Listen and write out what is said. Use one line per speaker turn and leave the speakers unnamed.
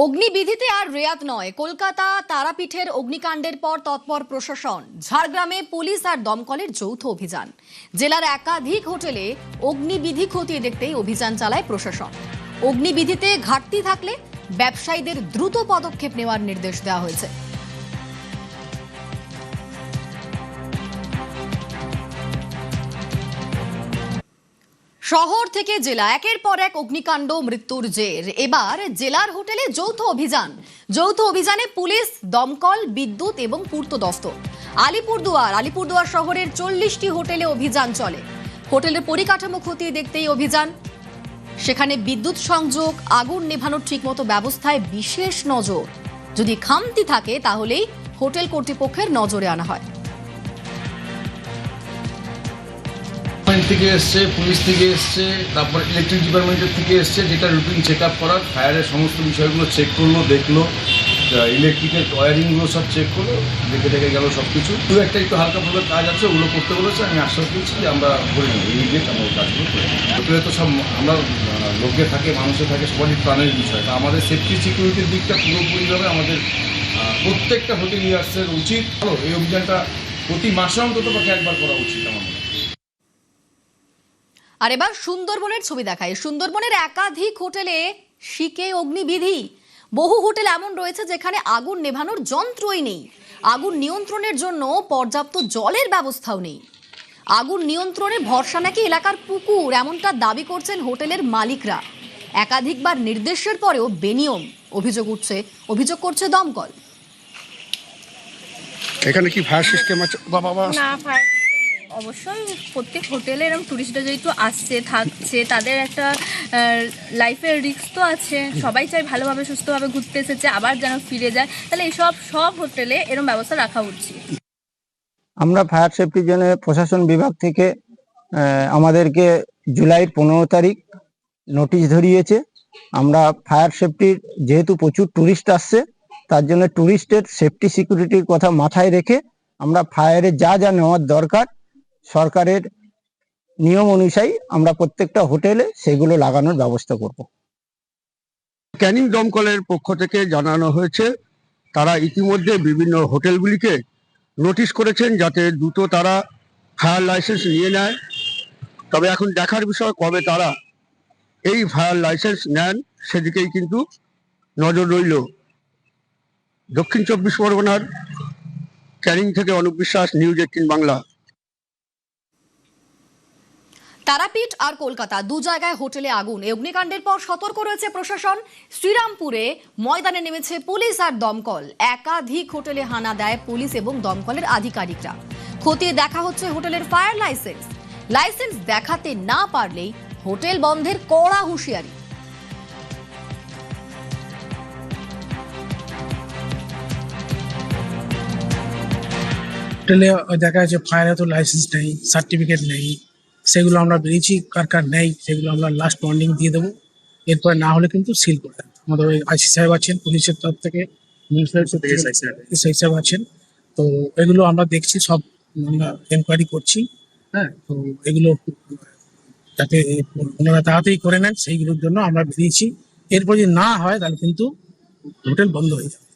অগ্নিবিধিতে আর রেয়াত নয়। কলকাতা তারাপীঠের অগ্নিকাণ্ডের পর তৎপর প্রশাসন। ঝাড়গ্রামে পুলিশ আর দমকলের যৌথ অভিযান। জেলার একাধিক হোটেলে অগ্নিবিধি খতিয়ে দেখতেই অভিযান চালায় প্রশাসন। অগ্নিবিধিতে ঘাটতি থাকলে ব্যবসায়ীদের দ্রুত পদক্ষেপ নেওয়ার নির্দেশ দেওয়া হয়েছে। শহর থেকে জেলা একের পর এক অগ্নিকাণ্ড, মৃত্যুর জের। এবার জেলার হোটেলে যৌথ অভিযানে পুলিশ, দমকল, বিদ্যুৎ এবং পূর্ত দস্তুর। আলিপুরদুয়ার শহরের 40টি হোটেলে অভিযান চলে। হোটেলের পরিকাঠামো খতিয়ে দেখতেই অভিযান। সেখানে বিদ্যুৎ সংযোগ, আগুন নেভানোর ঠিকমতো ব্যবস্থায় বিশেষ নজর। যদি খামতি থাকে তাহলেই হোটেল কর্তৃপক্ষের নজরে আনা হয়।
থেকে এসছে, পুলিশ থেকে এসছে, তারপর ইলেকট্রিক ডিপার্টমেন্টের থেকে এসছে, যেটা রুটিন চেক আপ করার, ফায়ারের সমস্ত বিষয়গুলো চেক করলো, দেখলো, ইলেকট্রিকের ওয়ারিংগুলো সব চেক করলো, দেখে গেল সব কিছু। দু একটা একটু হালকা ফুলকা কাজ আছে, ওগুলো করতে বলেছে। আমি আশ্বাস দিচ্ছি যে আমরা করে নেব, এই ডেট আমরা কাজগুলো করে নেব। হোটেলে তো সব আমরা লোকে থাকে, মানুষে থাকে, সবারই প্রাণের বিষয়। তা আমাদের সেফটি সিকিউরিটির দিকটা পুরোপুরিভাবে আমাদের প্রত্যেকটা হোটেল ইয়ার্সের উচিত। এই অভিযানটা প্রতি মাসে অন্তত পক্ষে একবার করা উচিত আমার মনে হয়।
আর এবার সুন্দরবনের ছবি দেখায়। সুন্দরবনের একাধিক হোটেলে শিকে অগ্নিবিধি। বহু হোটেল এমন রয়েছে যেখানে আগুন নেভানোর যন্ত্রই নেই। আগুন নিয়ন্ত্রণের জন্য পর্যাপ্ত জলের ব্যবস্থাও নেই। আগুন নিয়ন্ত্রণে ভরসা নাকি এলাকার পুকুর, এমনটা দাবি করছেন হোটেলের মালিকরা। একাধিকবার নির্দেশের পরেও বেনিয়ম অভিযোগ করছে দমকল।
এখানে কি ফায়ার সিস্টেম আছে?
না, ফায়ার সিস্টেম অবশ্যই প্রত্যেক হোটেলে এরকম টুরিস্টরা যেহেতু আসছে, থাকছে, তাদের একটা লাইফের রিস্ক তো আছে। সবাই চাই ভালোভাবে সুস্থভাবে ঘুরতে এসেছে, আবার যেন ফিরে যায়। তাহলে সব হোটেলে এরকম ব্যবস্থা রাখা উচিত।
আমরা ফায়ার সেফটির জন্য প্রশাসন বিভাগ থেকে আমাদেরকে জুলাইয়ের 15 তারিখ নোটিশ ধরিয়েছে। আমরা ফায়ার সেফটির যেহেতু প্রচুর টুরিস্ট আসছে, তার জন্য টুরিস্টের সেফটি সিকিউরিটির কথা মাথায় রেখে আমরা ফায়ারে যা নেওয়ার দরকার সরকারের নিয়ম অনুযায়ী আমরা প্রত্যেকটা হোটেলে সেগুলো লাগানোর ব্যবস্থা করব।
ক্যানিং দমকলের পক্ষ থেকে জানানো হয়েছে, তারা ইতিমধ্যে বিভিন্ন হোটেলগুলিকে নোটিশ করেছেন যাতে দ্রুত তারা ফায়ার লাইসেন্স নিয়ে নেয়। তবে এখন দেখার বিষয় কবে তারা এই ফায়ার লাইসেন্স নেন, সেদিকেই কিন্তু নজর রইল। দক্ষিণ 24 পরগনার ক্যানিং থেকে অনুপ বিশ্বাস, নিউজ 18 বাংলা।
তারাপীঠ আর কলকাতা দু জায়গায় হোটেলে আগুন। এই অগ্নিকাণ্ডের পর সতর্ক রয়েছে প্রশাসন। শ্রীরামপুরে ময়দানে নেমেছে পুলিশ আর দমকল। একাধিক হোটেলে হানা দেয় পুলিশ এবং দমকলের আধিকারিকরা। খতিয়ে দেখা হচ্ছে হোটেলের ফায়ার লাইসেন্স দেখাতে না পারলেই হোটেল বন্ধের কড়া হুঁশিয়ারি।
হোটেলে দেখা যাচ্ছে ফায়ারে তো লাইসেন্স নেই, সার্টিফিকেট নেই, সেগুলো আমরা বেরিয়েছি কার নেই সেগুলো আমরা লাস্ট ওয়ার্নিং দিয়ে দেবো। এরপর না হলে কিন্তু সিল করে দেবো। আমাদের ওই আইসি সাহেব আছেন, পুলিশের তরফ থেকে সাহেব আছেন, তো এগুলো আমরা দেখছি, সব আমরা এনকোয়ারি করছি। হ্যাঁ, তো এগুলো যাতে ওনারা তাড়াতাড়ি করে নেন সেইগুলোর জন্য আমরা বেরিয়েছি। এরপর যদি না হয় তাহলে কিন্তু হোটেল বন্ধ হয়ে যাবে।